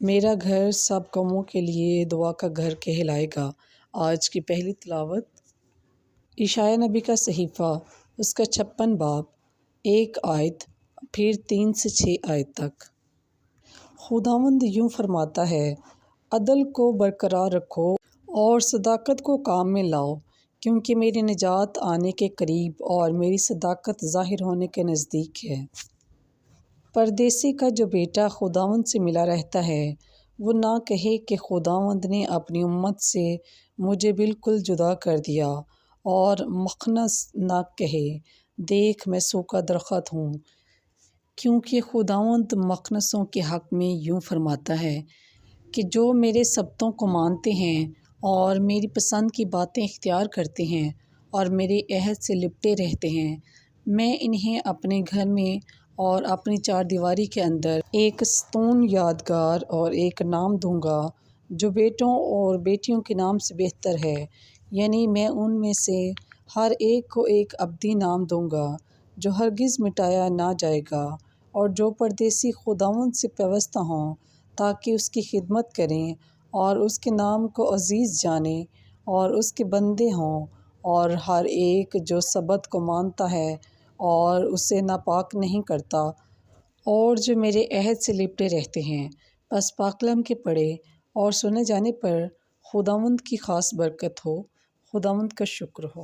میرا گھر سب قوموں کے لیے دعا کا گھر کہلائے گا۔ آج کی پہلی تلاوت عیسائی نبی کا صحیفہ، اس کا 56 باب، 1 آیت، پھر 3 سے 6 آیت تک۔ خداوند یوں فرماتا ہے، عدل کو برقرار رکھو اور صداقت کو کام میں لاؤ، کیونکہ میری نجات آنے کے قریب اور میری صداقت ظاہر ہونے کے نزدیک ہے۔ پردیسی کا جو بیٹا خداوند سے ملا رہتا ہے، وہ نہ کہے کہ خداوند نے اپنی امت سے مجھے بالکل جدا کر دیا، اور مخنث نہ کہے، دیکھ میں سوکھا درخت ہوں، کیونکہ خداوند مخنثوں کے حق میں یوں فرماتا ہے کہ جو میرے سبتوں کو مانتے ہیں اور میری پسند کی باتیں اختیار کرتے ہیں اور میرے عہد سے لپٹے رہتے ہیں، میں انہیں اپنے گھر میں اور اپنی چار دیواری کے اندر ایک ستون یادگار اور ایک نام دوں گا جو بیٹوں اور بیٹیوں کے نام سے بہتر ہے، یعنی میں ان میں سے ہر ایک کو ایک ابدی نام دوں گا جو ہرگز مٹایا نہ جائے گا، اور جو پردیسی خداوند سے پیوستہ ہوں تاکہ اس کی خدمت کریں اور اس کے نام کو عزیز جانیں اور اس کے بندے ہوں، اور ہر ایک جو سبت کو مانتا ہے اور اسے ناپاک نہیں کرتا، اور جو میرے عہد سے لپٹے رہتے ہیں۔ پس پاکلام کے پڑھے اور سنے جانے پر خداوند کی خاص برکت ہو۔ خداوند کا شکر ہو۔